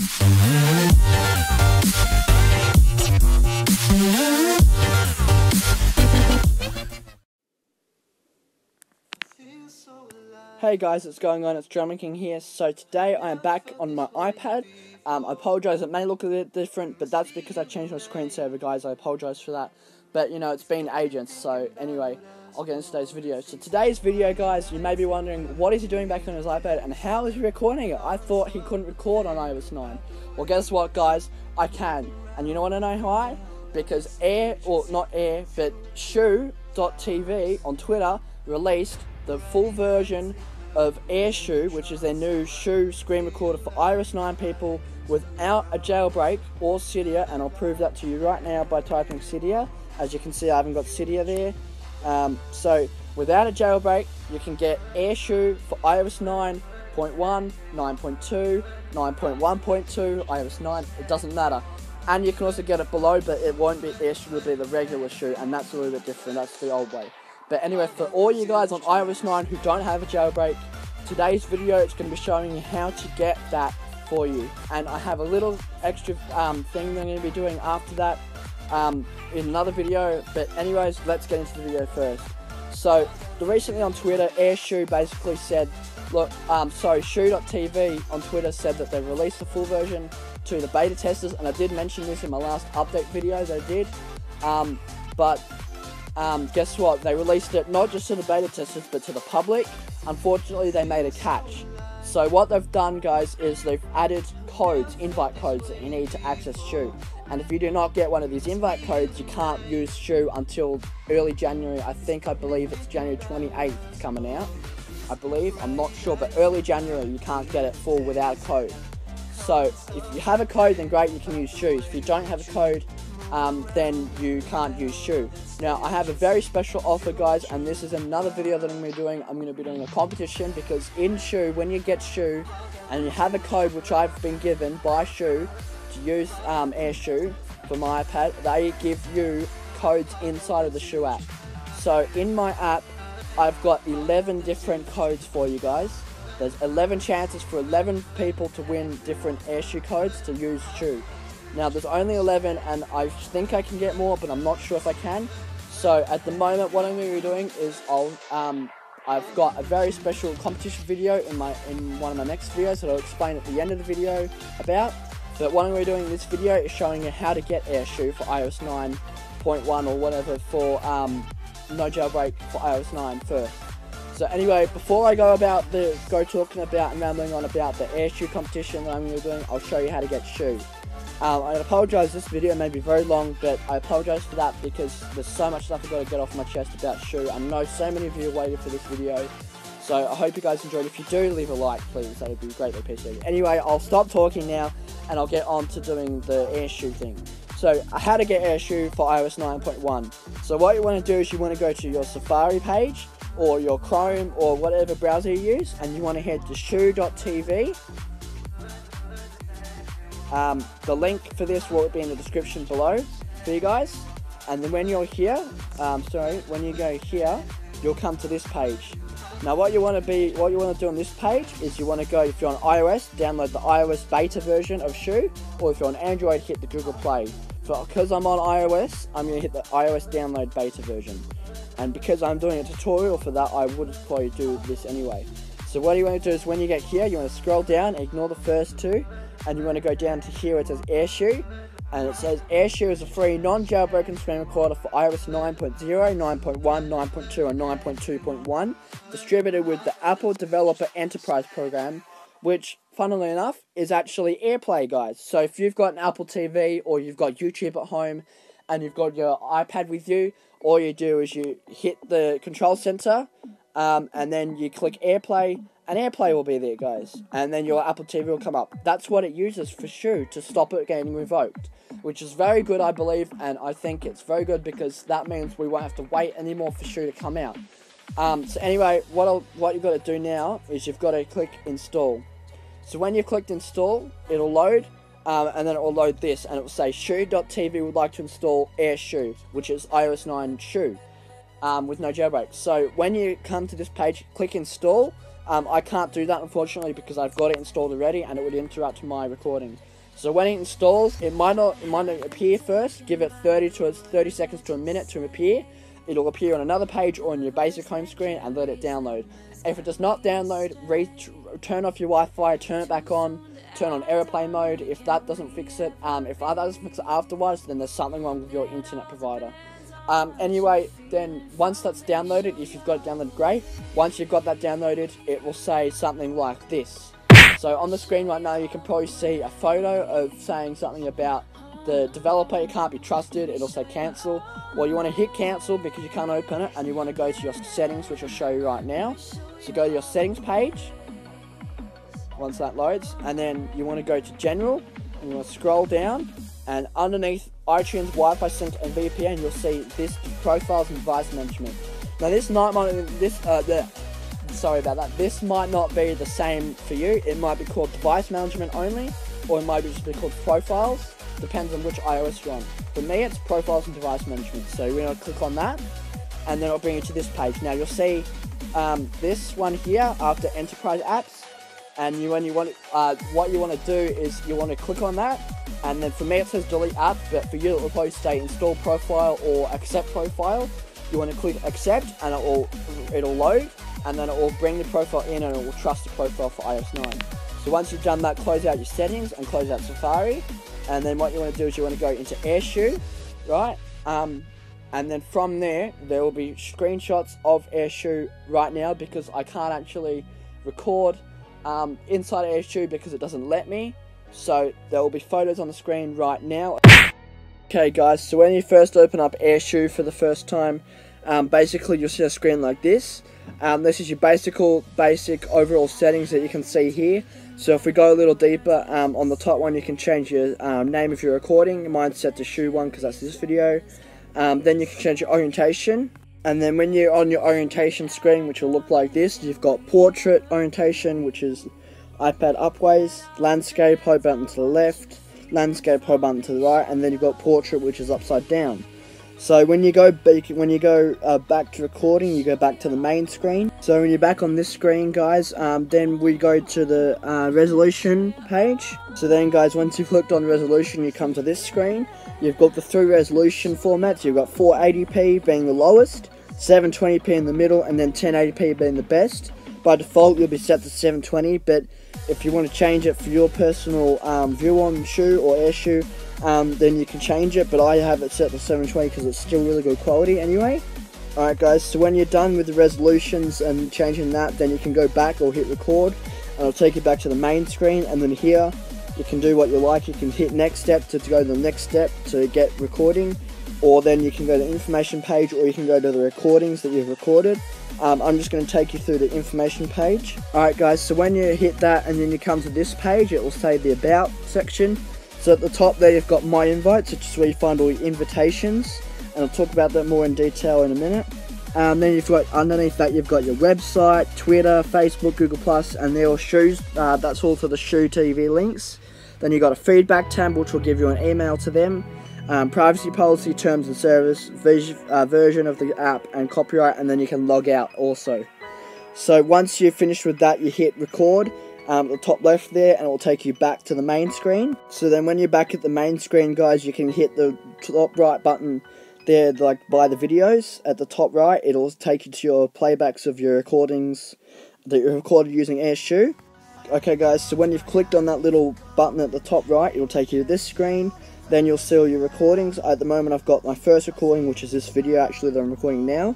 Hey guys, what's going on? It's Drummer King here. So today I am back on my iPad. I apologise, it may look a bit different, but that's because I changed my screensaver, guys. I apologise for that. But, you know, it's been ages. So, anyway, I'll get into today's video. So today's video, guys, you may be wondering, what is he doing back on his iPad and how is he recording it? I thought he couldn't record on iOS 9. Well, guess what, guys? I can. And you know what I know why? Because but Shou.tv on Twitter released the full version of Airshou, which is their new Shou screen recorder for iOS 9 people without a jailbreak or Cydia, and I'll prove that to you right now by typing Cydia. As you can see, I haven't got Cydia there. So without a jailbreak, you can get Airshou for iOS 9.1, 9.2, 9.1.2, iOS 9, it doesn't matter. And you can also get it below, but it won't be Airshou, it'll be the regular Shou, and that's a little bit different, that's the old way. But anyway, for all you guys on iOS 9 who don't have a jailbreak, today's video is going to be showing you how to get that for you. And I have a little extra thing that I'm going to be doing after that in another video. But anyways, let's get into the video first. So, recently on Twitter, Airshou basically said, look, Shou.tv on Twitter said that they released the full version to the beta testers. And I did mention this in my last update video, they did. Guess what? They released it not just to the beta testers, but to the public. Unfortunately, they made a catch. So what they've done, guys, is they've added codes, invite codes that you need to access Shou. And if you do not get one of these invite codes, you can't use Shou until early January. I believe it's January 28th coming out. I believe, I'm not sure, but early January you can't get it full without a code. So if you have a code, then great, you can use Shou. If you don't have a code, then you can't use Shou. Now, I have a very special offer, guys, and this is another video that I'm going to be doing. I'm going to be doing a competition, because in Shou, when you get Shou, and you have a code which I've been given by Shou to use Airshou for my iPad, they give you codes inside of the Shou app. So, in my app, I've got 11 different codes for you guys. There's 11 chances for 11 people to win different Airshou codes to use Shou. Now, there's only 11, and I think I can get more, but I'm not sure if I can. So, at the moment, what I'm going to be doing is I've got a very special competition video in one of my next videos that I'll explain at the end of the video about. But what I'm going to be doing in this video is showing you how to get Airshou for iOS 9.1 or whatever for no jailbreak for iOS 9 first. So anyway, before I go talking about and rambling on about the Airshou competition that I'm going to be doing, I'll show you how to get Shou. I apologise, this video may be very long, but I apologise for that because there's so much stuff I've got to get off my chest about Shou. I know so many of you are waiting for this video, so I hope you guys enjoyed. If you do, leave a like, please, that would be greatly appreciated. Anyway, I'll stop talking now, and I'll get on to doing the Airshou thing. So, how to get Airshou for iOS 9.1. So what you want to do is you want to go to your Safari page, or your Chrome, or whatever browser you use, and you want to head to Shou.tv. The link for this will be in the description below for you guys. And then when you're here, when you go here, you'll come to this page. Now, what you want to do on this page is you want to go, if you're on iOS, download the iOS beta version of Shou, or if you're on Android, hit the Google Play. Because I'm on iOS, I'm going to hit the iOS download beta version. And because I'm doing a tutorial for that, I would probably do this anyway. So what you want to do is when you get here, you want to scroll down, ignore the first two, and you want to go down to here where it says Airshou, and it says Airshou is a free non-jailbroken screen recorder for iOS 9.0, 9.1, 9.2 and 9.2.1, distributed with the Apple Developer Enterprise Program, which, funnily enough, is actually AirPlay, guys. So if you've got an Apple TV or you've got YouTube at home and you've got your iPad with you, all you do is you hit the control center, and then you click AirPlay, and AirPlay will be there, guys. And then your Apple TV will come up. That's what it uses for Shou, to stop it getting revoked. Which is very good, I believe, and I think it's very good because that means we won't have to wait anymore for Shou to come out. So anyway, what you've got to do now is you've got to click install. So when you've clicked install, it'll load, and then it will load this, and it will say Shou.tv would like to install Airshou, which is iOS 9 Shou, with no jailbreak. So when you come to this page, click install. I can't do that, unfortunately, because I've got it installed already, and it would interrupt my recording. So when it installs, it might not appear first. Give it 30 seconds to a minute to appear. It'll appear on another page or on your basic home screen, and let it download. If it does not download, turn off your Wi-Fi, turn it back on, turn on airplane mode. If that doesn't fix it, if that doesn't fix it afterwards, then there's something wrong with your internet provider. Anyway, then once that's downloaded, if you've got it downloaded, great. Once you've got that downloaded, it will say something like this. So on the screen right now, you can probably see a photo of saying something about the developer, it can't be trusted. It'll say cancel. Well, you want to hit cancel because you can't open it, and you want to go to your settings, which I'll show you right now. So go to your settings page once that loads, and then you want to go to general, and you want to scroll down, and underneath iTunes, Wi-Fi sync, and VPN, you'll see this profiles and device management. Now this might this might not be the same for you. It might be called device management only, or it might just be called profiles. Depends on which iOS you're on. For me, it's profiles and device management. So we're going to click on that, and then it'll bring you to this page. Now you'll see this one here after enterprise apps, and what you want to do is you want to click on that, and then for me it says delete app, but for you it will probably say install profile or accept profile. You want to click accept, and it'll load, and then it will bring the profile in, and it will trust the profile for iOS 9. So once you've done that, close out your settings and close out Safari. And then what you want to do is you want to go into Airshou, right? And then from there will be screenshots of Airshou right now, because I can't actually record inside Airshou because it doesn't let me. So there will be photos on the screen right now. Okay guys, so when you first open up Airshou for the first time, basically you'll see a screen like this. This is your basic overall settings that you can see here. So if we go a little deeper, on the top one you can change your name of your recording. Mine's set to Shou 1 because that's this video. Then you can change your orientation. And then when you're on your orientation screen, which will look like this, you've got portrait orientation, which is iPad upways, landscape, home button to the left, landscape, home button to the right, and then you've got portrait, which is upside down. So when you go back to recording, you go back to the main screen. So when you're back on this screen, guys, then we go to the resolution page. So then, guys, once you've clicked on resolution, you come to this screen. You've got the 3 resolution formats. You've got 480p being the lowest, 720p in the middle, and then 1080p being the best. By default, you'll be set to 720, but if you want to change it for your personal view on Shou or Airshou, then you can change it, but I have it set to 720 because it's still really good quality anyway. Alright guys, so when you're done with the resolutions and changing that, then you can go back or hit record, and it'll take you back to the main screen, and then here you can do what you like. You can hit next step to go to the next step to get recording, or then you can go to the information page, or you can go to the recordings that you've recorded. I'm just going to take you through the information page. Alright guys, so when you hit that and then you come to this page, it will say the about section. So at the top there you've got my invites, which is where you find all your invitations, and I'll talk about that more in detail in a minute. Then you've got underneath that you've got your website, Twitter, Facebook, Google+, and they're all Shou's. That's all for the Shou TV links. Then you've got a feedback tab, which will give you an email to them. Privacy policy, terms and service, version of the app, and copyright, and then you can log out also. So once you're finished with that, you hit record at the top left there, and it will take you back to the main screen. So then when you're back at the main screen, guys, you can hit the top right button there, like by the videos at the top right. It'll take you to your playbacks of your recordings that you recorded using Airshou. Okay guys, so when you've clicked on that little button at the top right, it'll take you to this screen. Then you'll see all your recordings. At the moment I've got my first recording, which is this video actually that I'm recording now.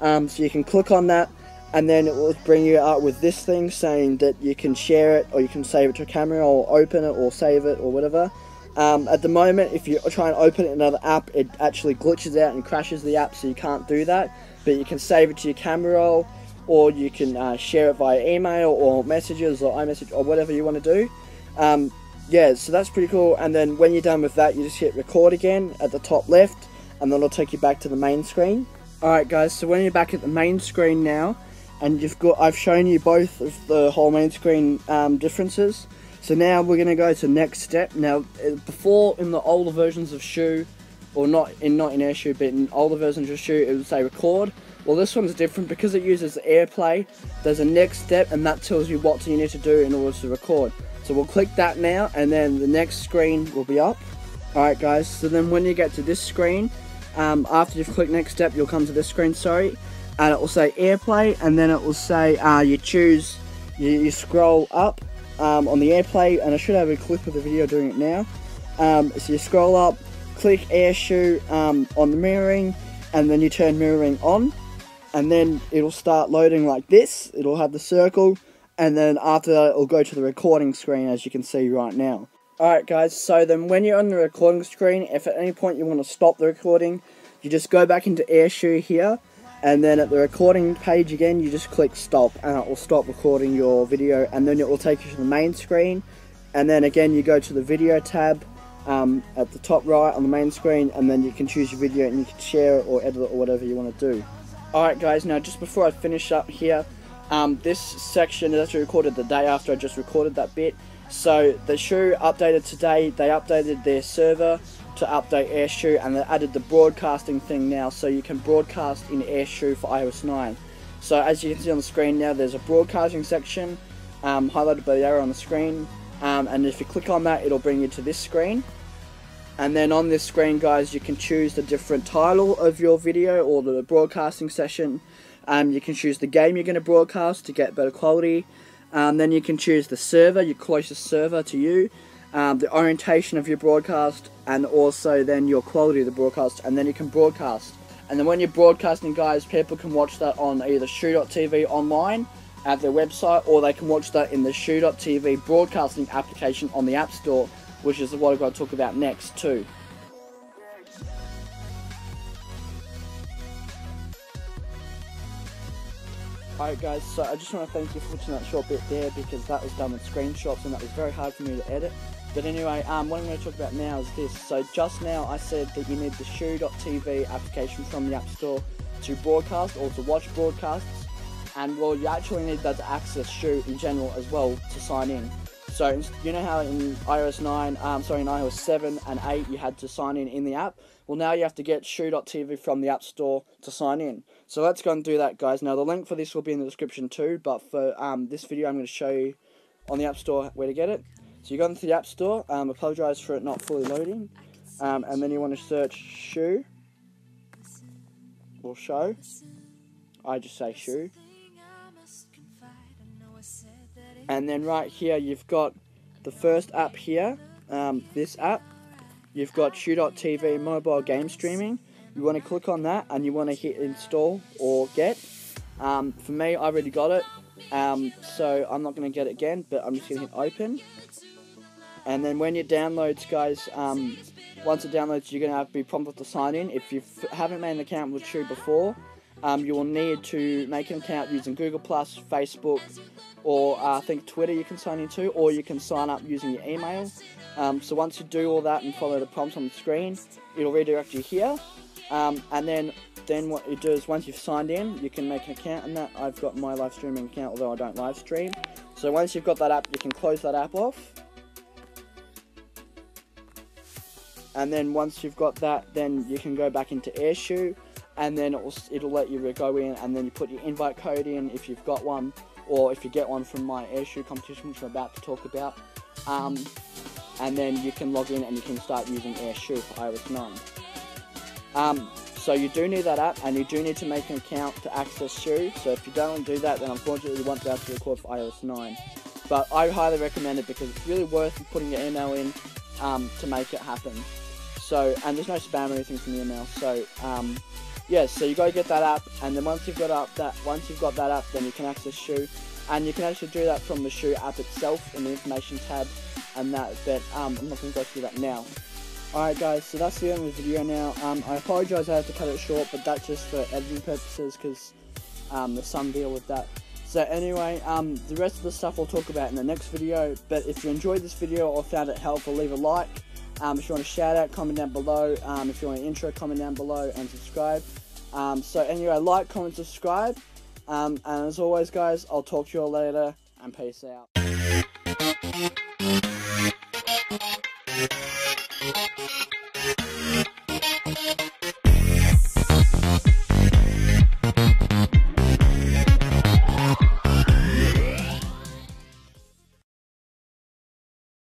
So you can click on that, and then it will bring you out with this thing saying that you can share it, or you can save it to a camera, or open it, or save it, or whatever. At the moment, if you try and open it in another app, it actually glitches out and crashes the app, so you can't do that. But you can save it to your camera roll, or you can share it via email, or messages, or iMessage, or whatever you want to do. Yeah, so that's pretty cool. And then when you're done with that, you just hit record again at the top left, and then it'll take you back to the main screen. Alright guys, so when you're back at the main screen now, and I've shown you both of the whole main screen differences. So now we're going to go to next step. Now, before, in the older versions of Shou, or not in Airshou, but in older versions of Shou, it would say record. Well, this one's different because it uses AirPlay. There's a next step, and that tells you what you need to do in order to record. So So we'll click that now, and then the next screen will be up. Alright guys, so then when you get to this screen, after you've clicked next step, you'll come to this screen, sorry, and it will say AirPlay, and then it will say you scroll up on the AirPlay, and I should have a clip of the video doing it now. So you scroll up, click Airshou on the mirroring, and then you turn mirroring on, and then it'll start loading like this. It'll have the circle, and then after that it'll go to the recording screen, as you can see right now. Alright guys, so then when you're on the recording screen, if at any point you want to stop the recording, you just go back into Airshou here, and then at the recording page again, you just click stop, and it will stop recording your video, and then it will take you to the main screen, and then again you go to the video tab at the top right on the main screen, and then you can choose your video and you can share it or edit it or whatever you want to do. Alright guys, now just before I finish up here, this section is actually recorded the day after I just recorded that bit. So the Shou updated today. They updated their server to update Airshou, and they added the broadcasting thing now, so you can broadcast in Airshou for iOS 9. So as you can see on the screen now, there's a broadcasting section highlighted by the arrow on the screen, and if you click on that, it'll bring you to this screen. And then on this screen guys, you can choose the different title of your video or the broadcasting session. You can choose the game you're going to broadcast to get better quality. Then you can choose the server, your closest server to you, the orientation of your broadcast, and also then your quality of the broadcast, and then you can broadcast. And then when you're broadcasting guys, people can watch that on either shou.tv online at their website, or they can watch that in the shou.tv broadcasting application on the App Store, which is what I'm going to talk about next too. Alright guys, so I just want to thank you for watching that short bit there, because that was done with screenshots and that was very hard for me to edit. But anyway, what I'm going to talk about now is this. So just now I said that you need the shou.tv application from the App Store to broadcast or to watch broadcasts, and well, you actually need that to access Shou in general as well to sign in. So you know how in iOS 9, in iOS 7 and 8 you had to sign in the app? Well, now you have to get shou.tv from the App Store to sign in. So let's go and do that guys. Now the link for this will be in the description too, but for this video I'm going to show you on the App Store where to get it. So you go into the App Store, apologise for it not fully loading, and then you want to search Shou, or Show, I just say Shou. And then right here you've got the first app here, this app. You've got shou.tv mobile game streaming. You want to click on that and you want to hit install or get. For me, I already got it, so I'm not going to get it again, but I'm just going to hit open. And then when it downloads guys, once it downloads, you're going to have to be prompted to sign in. If you haven't made an account with Shou before, you will need to make an account using Google+, Facebook, or I think Twitter you can sign into, or you can sign up using your email. So once you do all that and follow the prompts on the screen, it'll redirect you here. And then what you do is once you've signed in, you can make an account, and that I've got my live streaming account, although I don't live stream. So once you've got that app, you can close that app off. And then once you've got that, then you can go back into Airshou, and then it'll let you go in, and then you put your invite code in if you've got one, or if you get one from my Airshou competition, which I'm about to talk about. And then you can log in and you can start using Airshou for iOS 9. So you do need that app, and you do need to make an account to access Shou. So if you don't do that, then unfortunately you won't be able to record for iOS 9. But I highly recommend it because it's really worth putting your email in to make it happen. So, and there's no spam or anything from the email. So yeah, so you gotta get that app, and then once you've got that app, then you can access Shou, and you can actually do that from the Shou app itself in the information tab, and that. But I'm not gonna go through that now. Alright guys, so that's the end of the video now. I apologise I have to cut it short, but that's just for editing purposes, because there's some deal with that. So anyway, the rest of the stuff I'll talk about in the next video, but if you enjoyed this video or found it helpful, leave a like. If you want a shout out, comment down below. If you want an intro, comment down below, and subscribe. So anyway, like, comment, subscribe. And as always guys, I'll talk to you all later, and peace out.